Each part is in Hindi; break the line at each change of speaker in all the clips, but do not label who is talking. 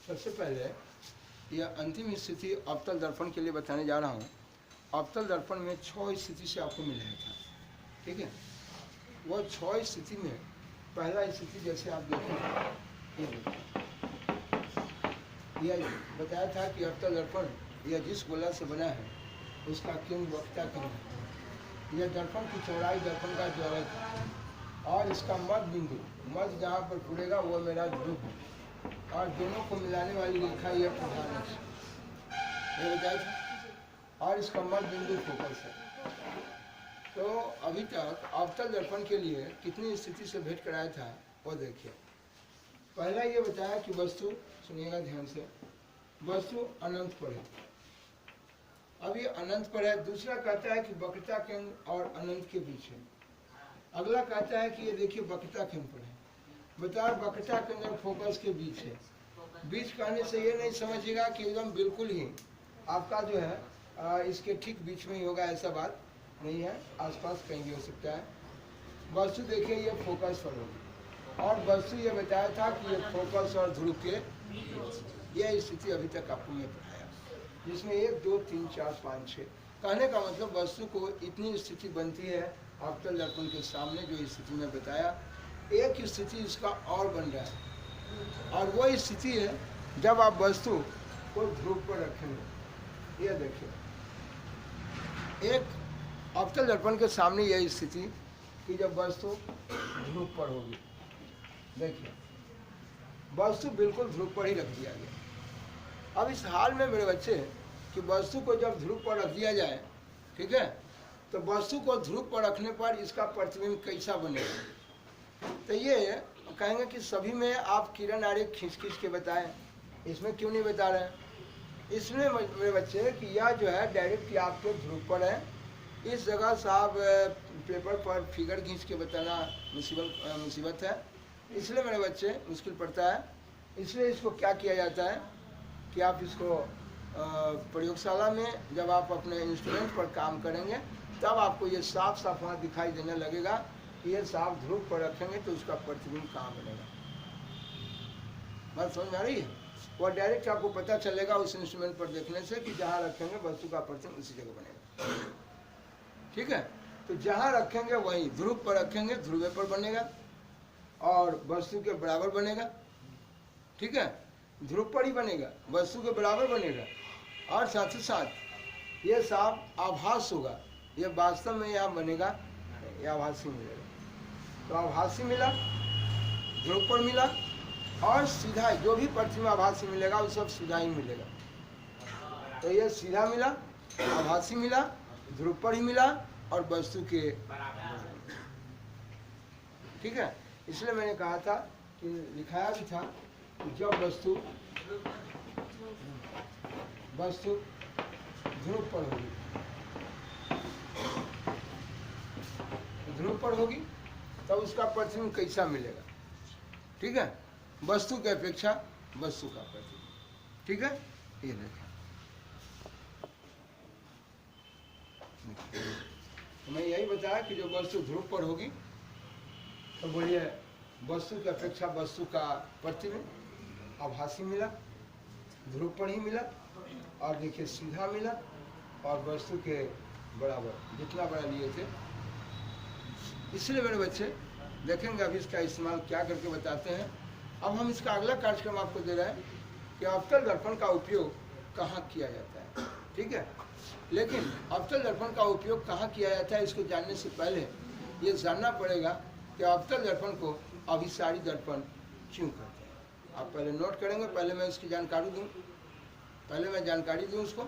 सबसे पहले यह अंतिम स्थिति अवतल दर्पण के लिए बताने जा रहा हूँ। अवतल दर्पण में 6 स्थिति से आपको मिलाया था, ठीक है। वह 6 स्थिति में पहला स्थिति जैसे आप देखें, यह बताया था कि अवतल दर्पण यह जिस गोला से बना है उसका केंद्र वक्रता केंद्र है। यह दर्पण की चौड़ाई दर्पण का ज्वालक है और इसका मध्य बिंदु, मध्य जहाँ पर जुड़ेगा वो मेरा ध्रुव है और दोनों को मिलाने वाली रेखा यह प्रधान अक्ष ये बताया था और इसका मध्य बिंदु फोकस है। तो अभी तक अवतल दर्पण के लिए कितनी स्थिति से भेंट कराया था वो देखिए। पहला ये बताया कि वस्तु, सुनिएगा ध्यान से, वस्तु अनंत पर है। अब ये अनंत पर है। दूसरा कहता है कि वक्रता केंद्र और अनंत के बीच है। अगला कहता है कि ये देखिए वक्रता केंद्र पर है। बताओ वक्रता केंद्र और फोकस के बीच है। बीच कहने से ये नहीं समझिएगा कि एकदम बिल्कुल ही आपका जो है इसके ठीक बीच में ही होगा, ऐसा बात नहीं है, आसपास कहीं भी हो सकता है। वस्तु देखिए ये फोकस पर होगी और वस्तु ये बताया था कि ये फोकस और ध्रुव के यह स्थिति अभी तक आपको मैं पढ़ाया, जिसमें 1 2 3 4 5 6 कहने का मतलब वस्तु को इतनी स्थिति बनती है अवतल दर्पण के सामने जो स्थिति में बताया। एक स्थिति इसका और बन रहा है और वो स्थिति है जब आप वस्तु को ध्रुव पर रखेंगे। ये देखिए एक अवतल दर्पण के सामने यह स्थिति कि जब वस्तु ध्रुव पर होगी। देखिए वस्तु बिल्कुल ध्रुव पर ही रख दिया गया। अब इस हाल में मेरे बच्चे कि वस्तु को जब ध्रुव पर रख दिया जाए, ठीक है, तो वस्तु को ध्रुव पर रखने पर इसका प्रतिबिंब कैसा बनेगा। तो ये कहेंगे कि सभी में आप किरण आरेख खींच खींच के बताएं, इसमें क्यों नहीं बता रहे हैं। इसमें मेरे बच्चे कि यह जो है डायरेक्ट आपके ध्रुव पर है। इस जगह साहब पेपर पर फिगर खींच के बताना मुसीबत है, इसलिए मेरे बच्चे मुश्किल पड़ता है। इसलिए इसको क्या किया जाता है कि आप इसको प्रयोगशाला में जब आप अपने इंस्ट्रूमेंट पर काम करेंगे तब आपको ये साफ साफ वहाँ दिखाई देने लगेगा कि ये साफ ध्रुव पर रखेंगे तो उसका प्रतिबिंब कहाँ बनेगा। बात समझ आ रही है। वह डायरेक्ट आपको पता चलेगा उस इंस्ट्रूमेंट पर देखने से कि जहाँ रखेंगे वस्तु का प्रतिबिंब उसी जगह बनेगा, ठीक है। तो जहाँ रखेंगे वहीं ध्रुव पर रखेंगे, ध्रुव पर बनेगा और वस्तु के बराबर बनेगा, ठीक है। ध्रुव पर ही बनेगा, वस्तु के बराबर बनेगा और साथ ही साथ ये साफ आभास होगा। ये वास्तव में यहाँ बनेगा, ये आभासी मिलेगा। तो आभासी मिला, ध्रुव पर मिला और सीधा जो भी प्रतिबिंब आभासी मिलेगा वो सब सीधा ही मिलेगा। तो ये सीधा मिला, आभासी मिला, ध्रुव पर ही मिला और वस्तु के, ठीक है। इसलिए मैंने कहा था कि लिखाया भी था कि जब वस्तु ध्रुव पर होगी, ध्रुव पर होगी तब उसका प्रतिबिंब कैसा मिलेगा, ठीक है। वस्तु की अपेक्षा वस्तु का प्रतिबिंब, ठीक है। ये देखा तो मैं यही बताया कि जो वस्तु ध्रुव पर होगी तो बोलिए वस्तु की अपेक्षा वस्तु का प्रतिबिंब आभासी मिला, ध्रुव पर ही मिला और देखिए सीधा मिला और वस्तु के बराबर जितना बड़ा लिए थे। इसलिए मेरे बच्चे देखेंगे अभी इसका इस्तेमाल क्या करके बताते हैं। अब हम इसका अगला कार्यक्रम आपको दे रहे हैं कि अवतल दर्पण का उपयोग कहाँ किया जाता है, ठीक है। लेकिन अवतल दर्पण का उपयोग कहाँ किया जाता है इसको जानने से पहले ये जानना पड़ेगा कि अवतल दर्पण को अभिसारी दर्पण क्यों कहते हैं। आप पहले नोट करेंगे, पहले मैं इसकी जानकारी दूँ, पहले मैं जानकारी दूँ उसको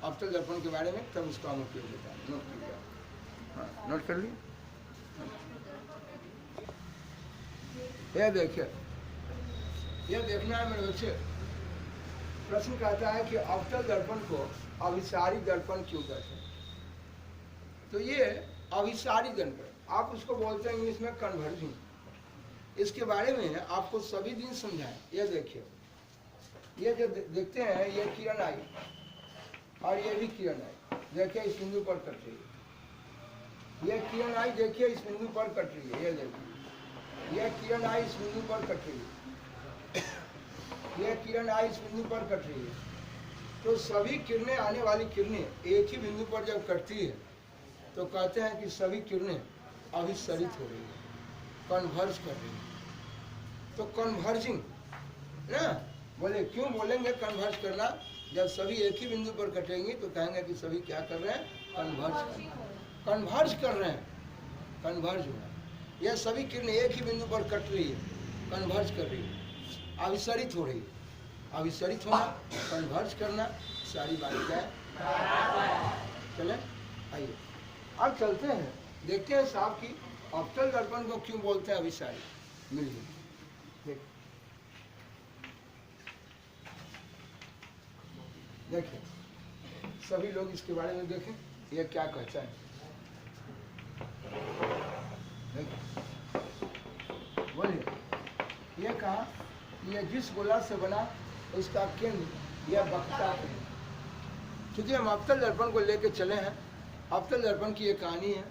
अवतल दर्पण के बारे में, तब उसका हम उपयोग होता है। नोट कीजिए, हाँ नोट कर लीजिए। यह देखिए, यह देखना है मेरे बच्चे। प्रश्न कहता है कि अवतल दर्पण को अभिसारी दर्पण क्यों कहते हैं। तो ये अभिसारी दर्पण आप उसको बोलते हैं इंग्लिश में कन्वर्जिंग। इसके बारे में आपको सभी दिन समझाएं। ये देखिए, ये जो देखते हैं ये किरण आई और ये भी किरण आई, देखिए इस बिंदु पर कट रही है। ये किरण आई देखिए इस बिंदु पर कट रही है, ये देखिए। यह किरण आई इस बिंदु पर कट रही है, यह किरण आई इस बिंदु पर कट रही है, तो सभी किरणें, आने वाली किरणें एक ही बिंदु पर जब कटती है तो कहते हैं कि सभी किरणें अभिसरित हो रही है, कन्वर्ज कर रही है। तो कन्वर्जिंग ना, बोले क्यों बोलेंगे कन्वर्ज करना? जब सभी एक ही बिंदु पर कटेंगी तो कहेंगे कि सभी क्या कर रहे हैं? कन्वर्ज कर रहे हैं, कन्वर्ज हो रहा है। यह सभी किरणें एक ही बिंदु पर कट रही है, कन्वर्ज कर रही है, अभिसरित हो रही है। अभिसरित होना, कन्वर्ज करना, सारी बात क्या है? चले आइए अब चलते हैं, देखते हैं साहब की अवतल दर्पण को क्यों बोलते हैं अभिसारी। मिलिए देखिए, सभी लोग इसके बारे में देखें ये क्या कहता है। बोलिए, ये कहा ये जिस गोला से बना उसका केंद्र यह वक्रता है। क्योंकि हम अवतल दर्पण को लेके चले हैं, अवतल दर्पण की ये कहानी है।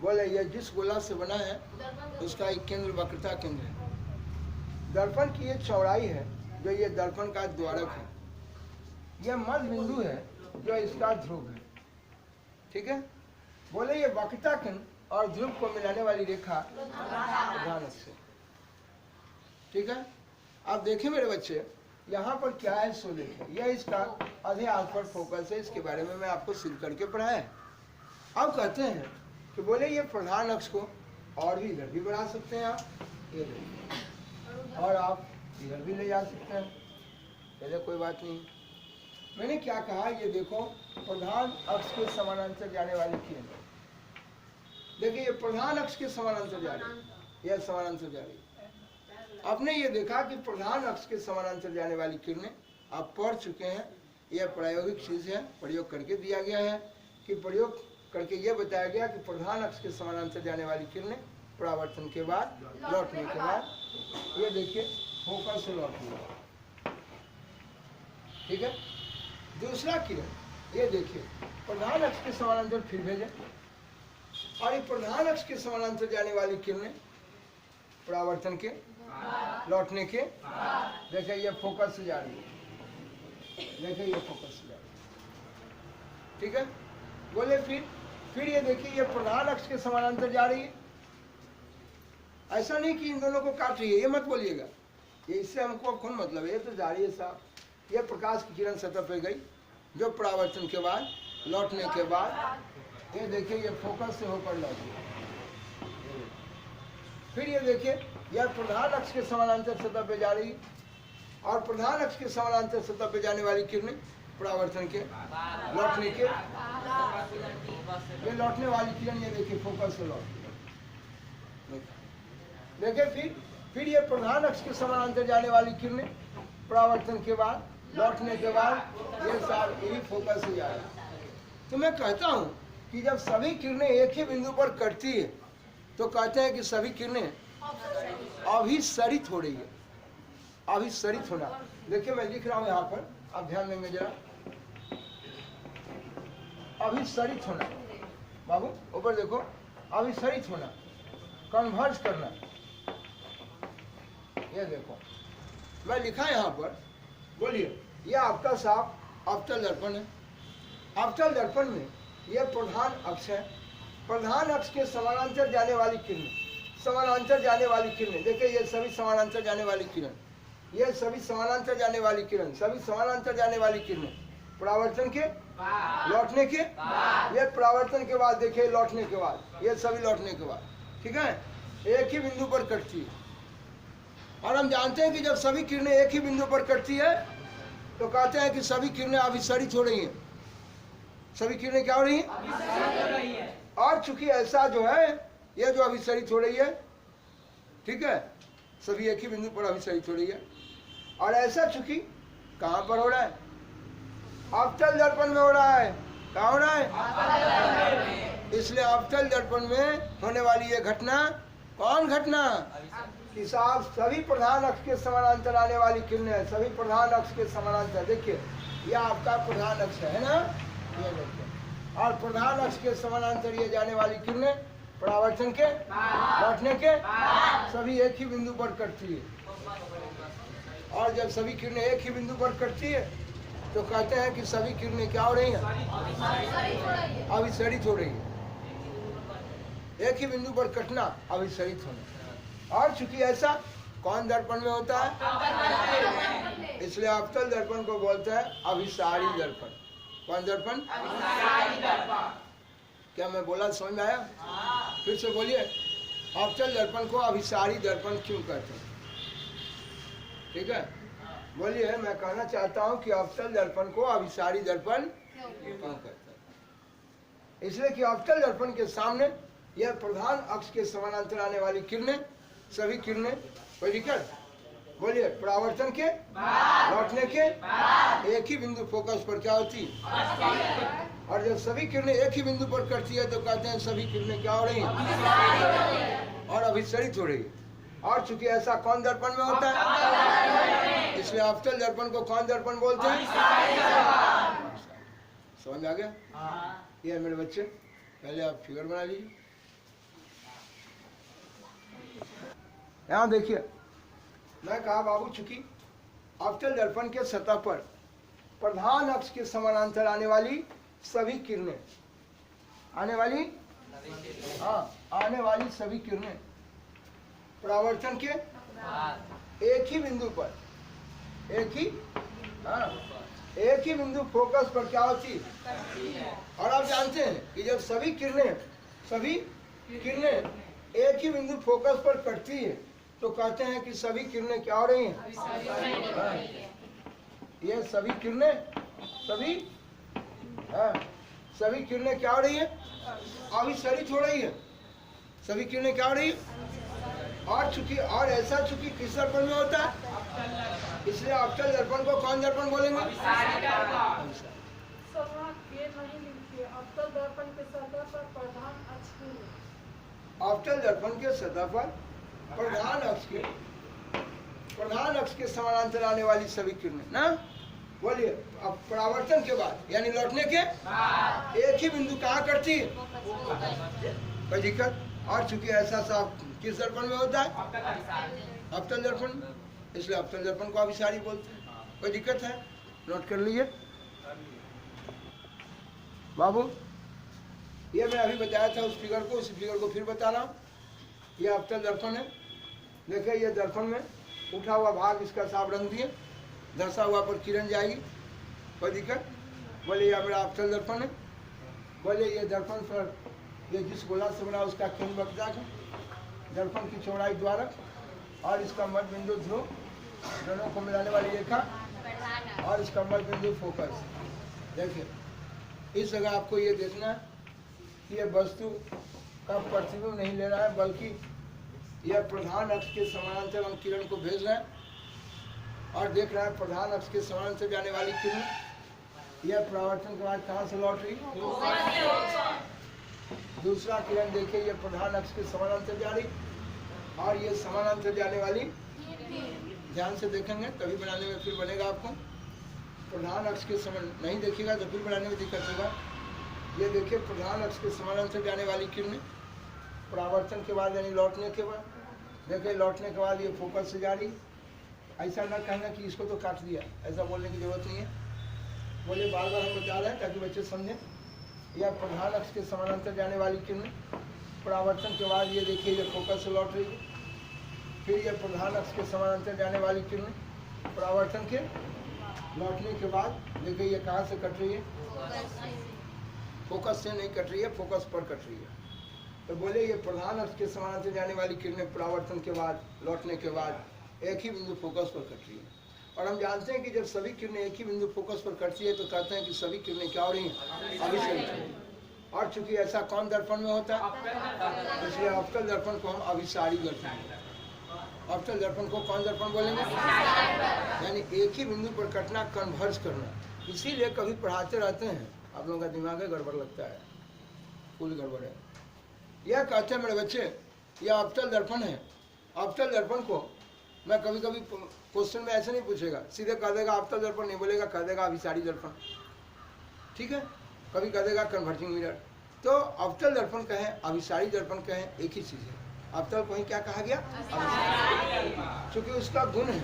बोले ये जिस गोला से बना है उसका एक केंद्र वक्रता केंद्र है। दर्पण की ये चौड़ाई है जो ये दर्पण का द्वारक है, यह मध्य बिंदु है जो इसका ध्रुव है। ठीक है, बोले ये वक्रता केंद्र और ध्रुव को मिलाने वाली रेखा प्रधान अक्ष है। ठीक है, आप देखें मेरे बच्चे, यहाँ पर क्या है सो देखें, यह इसका आधे हाथ पर फोकस है, इसके बारे में मैं आपको सिद्ध करके पढ़ाया। अब कहते हैं कि बोले ये प्रधान अक्ष को और भी इधर भी बढ़ा सकते हैं आप, ये देखिए, और आप इधर भी ले जा सकते हैं, चलिए कोई बात नहीं। मैंने क्या कहा, ये देखो प्रधान अक्ष के समानांतर जाने वाली किरण, देखिए ये प्रधान अक्ष के समानांतर जा रही है, यह समानांतर जा रही है। आपने ये देखा कि प्रधान अक्ष के समानांतर जाने वाली किरणें आप पढ़ चुके हैं, यह प्रायोगिक चीज है, प्रयोग करके दिया गया है कि प्रयोग करके यह बताया गया कि प्रधान अक्ष के समानांतर जाने वाली किरणें परावर्तन के बाद, लौटने के बाद, ये देखिए फोकस से लौटती है। ठीक है, दूसरा किरण ये देखिए प्रधान अक्ष के समानांतर फिर भेजे, और ये प्रधान अक्ष के समानांतर जाने वाली किरणें परावर्तन के, लौटने के, देखिए ये फोकस से जा रही है, देखिए ये फोकस से जा रही है। ठीक है, बोले फिर ये देखिए ये प्रधान अक्ष के समानांतर जा रही है। ऐसा नहीं कि इन दोनों को काट रही है, ये मत बोलिएगा, ये इससे हमको अब कौन मतलब है, ये तो जा रही है साहब। ये प्रकाश की किरण सतह पर गई जो परावर्तन के बाद, लौटने के बाद, ये देखिए ये फोकस से होकर लौटी। फिर ये देखिए यह प्रधान अक्ष के समानांतर सतह पे जा रही, और प्रधान अक्ष के समानांतर सतह पे जाने वाली किरणें परावर्तन के, लौटने के, ये लौटने वाली किरण ये देखिए फोकस से लौटती है। देखिए फिर ये प्रधान अक्ष के समानांतर जाने वाली किरणें परावर्तन के बाद, लौटने के बाद, ये सारे यही फोकस से जा रहा है। तो मैं कहता हूँ कि जब सभी किरणें एक ही बिंदु पर कटती है तो कहते हैं कि सभी किरणें अभिसरित हो रही है। अभिसरित होना, देखिए मैं लिख रहा हूँ यहाँ पर, आप ध्यान देंगे जरा, अभिसरित होना, बाबू ऊपर देखो, अभिसरित होना, कन्वर्ज करना, ये देखो मैं लिखा यहाँ पर। बोलिए, ये आपका साफ अवतल दर्पण है। अवतल दर्पण में यह प्रधान अक्ष है, प्रधान अक्ष के समानांतर जाने वाली किरणें, समानांतर जाने वाली किरणें, देखिए ये सभी समानांतर जाने वाली किरण, ये सभी समानांतर जाने वाली किरण, सभी समानांतर जाने वाली किरणें परावर्तन के, लौटने के, ये परावर्तन के बाद, देखिए लौटने के बाद, ये सभी लौटने के बाद। ठीक है, एक ही बिंदु पर कटती है। और हम जानते हैं कि जब सभी किरणें एक ही बिंदु पर कटती है तो कहते हैं कि सभी किरणें अभिसरित हो रही हैं। सभी किरणें क्या हो रही हैं? और चूंकि ऐसा जो है, यह जो अभिसरित हो रही है, ठीक है, सभी एक ही बिंदु पर अभिसरित हो रही है। और ऐसा चूंकि कहाँ पर हो रहा है? अवतल दर्पण में हो रहा है। कहाँ हो रहा है? इसलिए अवतल दर्पण में होने वाली ये घटना, कौन घटना? कि साहब सभी प्रधान अक्ष के समानांतर आने वाली किरणें, सभी प्रधान अक्ष के समानांतर, देखिए यह आपका प्रधान अक्ष है ना, ये देखिए, और प्रधान अक्ष के समानांतर ये जाने वाली किरणें परावर्तन के, लौटने के, सभी एक ही बिंदु पर कटती है। और जब सभी किरणें एक ही बिंदु पर कटती है तो कहते हैं कि सभी किरणें क्या हो रही हैं? अभिसरित हो रही है। एक ही बिंदु पर कटना अभिसरित होना। और चूंकि ऐसा कौन दर्पण में होता है? इसलिए अवतल दर्पण को बोलते हैं अभिसारी दर्पण। कौन दर्पण? क्या मैं बोला समझ में आया? फिर से बोलिए, अवतल दर्पण को अभिसारी दर्पण क्यों कहते हैं? ठीक है, बोलिए। मैं कहना चाहता हूं कि अवतल दर्पण को अभिसारी दर्पण क्यों कहते हैं? इसलिए कि अवतल दर्पण के सामने यह प्रधान अक्ष के समानांतर आने वाली किरणें, सभी किरणें, कोई दिक्कत? बोलिए, परावर्तन के लौटने के एक ही बिंदु फोकस पर क्या होती? और जब सभी किरणें एक ही बिंदु पर कटती है तो कहते हैं सभी किरणें क्या हो रही हैं? और अभिसरित हो रही है। और चूंकि ऐसा कौन दर्पण में होता है? इसलिए अवतल दर्पण को कौन दर्पण बोलते हैं? समझ में आ गया? ये मेरे बच्चे, पहले आप फिगर बना लीजिए। यहाँ देखिए, मैं कहा बाबू, चूंकि अवतल दर्पण के सतह पर प्रधान अक्ष के समानांतर आने वाली सभी किरणें, आने वाली सभी किरणें परावर्तन के एक ही बिंदु पर, एक ही बिंदु फोकस पर क्या होती? और आप जानते हैं कि जब सभी किरणें एक ही बिंदु फोकस पर कटती है तो कहते हैं कि सभी किरणें क्या हो रही हैं? ये सभी किरणें, सभी किरणें क्या हो रही है? अभिसरित हो रही है। सभी किरणें क्या हो रही है? और ऐसा चूंकि किस दर्पण में होता है? इसलिए अवतल दर्पण को कौन दर्पण बोलेंगे?
अवतल दर्पण के सतह पर प्रधान अक्ष की,
अवतल दर्पण के सतह पर प्रधान अक्ष के समानांतर आने वाली सभी किरणें ना, बोलिए। अब परावर्तन के बाद यानी लौटने के एक ही बिंदु कहाँ करती है? कोई दिक्कत? और चूंकि ऐसा साफ किस दर्पण में होता है? अवतल दर्पण, इसलिए अवतल दर्पण को अभिसारी बोलते हैं। कोई दिक्कत है? नोट कर लीजिए बाबू। ये मैं अभी बताया था उस फिगर को, उस फिगर को फिर बता रहा हूँ। ये अवतल दर्पण है। देखिए, ये दर्पण में उठा हुआ भाग इसका साफ रंग दिए, धंसा हुआ पर किरण जाएगी। कोई दिक्कत? बोले, यह मेरा अवतल दर्पण है। बोले, ये दर्पण पर ये जिस गोला से बना उसका केंद्र वक्ता है, दर्पण की चौड़ाई द्वारक और इसका मध्य बिंदु ध्रुव, दोनों को मिलाने वाली रेखा और इसका मध्य बिंदु फोकस। देखिए, इस जगह आपको ये देखना है कि यह वस्तु का प्रतिबिंब नहीं ले रहा है, बल्कि यह प्रधान अक्ष के समानांतर हम किरण को भेज रहे हैं और देख रहा है प्रधान अक्ष के समानांतर जाने वाली किरण यह परावर्तन के बाद कहाँ से लौट रही? दूसरा किरण देखिए, यह प्रधान अक्ष के समानांतर जा रही और ये समानांतर जाने वाली, ध्यान से देखेंगे तभी बनाने में फिर बनेगा आपको। प्रधान अक्ष के समान नहीं देखिएगा तो फिर बनाने में दिक्कत होगा। ये देखिए, प्रधान अक्ष के समानांतर जाने वाली किरणें परावर्तन के बाद यानी लौटने के बाद, देखिए लौटने के बाद ये फोकस से जा रही। ऐसा ना कहना कि इसको तो काट दिया, ऐसा बोलने की जरूरत नहीं है। बोले, बार बार हम बता रहे हैं ताकि बच्चे समझें। यह प्रधान अक्ष के समानांतर जाने वाली किरणें परावर्तन के बाद ये देखिए ये फोकस से लौट रही है। फिर ये प्रधान अक्ष के समानांतर जाने वाली किरणें परावर्तन के लौटने के बाद देखिए ये कहाँ से कट रही है? फोकस से नहीं कट रही है, फोकस पर कट रही है। तो बोले, ये प्रधान अक्ष के समानांतर जाने वाली किरणें परावर्तन के बाद लौटने के बाद एक ही बिंदु फोकस पर कट रही है। और हम जानते हैं कि जब सभी किरणें एक ही बिंदु फोकस पर कटती है तो कहते हैं कि सभी किरणें क्या हो रही हैं? अभिसरित। और चूंकि ऐसा कौन दर्पण में होता है? इसलिए अवतल दर्पण को हम अभिसारी दर्पण, अवतल दर्पण को कौन दर्पण बोलेंगे? यानी एक ही बिंदु पर कटना, कन्वर्ज करना। इसीलिए कभी पढ़ाते रहते हैं, आप लोगों का दिमाग है गड़बड़ लगता है, फुल गड़बड़ है। यह कहते हैं मेरे बच्चे, यह अवतल दर्पण है। अवतल दर्पण को मैं कभी कभी क्वेश्चन में ऐसे नहीं पूछेगा, सीधे कह देगा अवतल दर्पण नहीं बोलेगा, कह देगा अभिसारी दर्पण। ठीक है, कभी कह देगा कन्वर्जिंग मिरर। तो अवतल दर्पण कहें, अभिसारी दर्पण कहें, एक ही चीज़ है। अवतल को ही क्या कहा गया? चूंकि उसका गुण है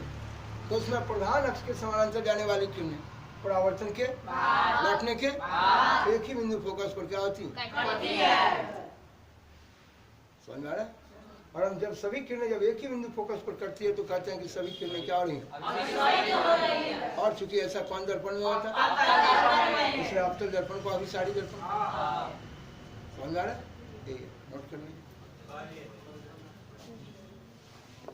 तो उसमें प्रधान अक्ष के समानांतर जाने वाली किरणें परावर्तन के लौटने के एक ही बिंदु फोकस पर क्या होती है, समझ में आ रहा है? और हम जब सभी किरणें जब एक ही बिंदु फोकस पर करती है तो कहते हैं कि सभी किरणें क्या हो रही हैं। और चूंकि ऐसा कौन दर्पण में होता है, इसलिए अवतल दर्पण को अभिसारी दर्पण, समझ में आ रहा है? नोट कर लीजिए।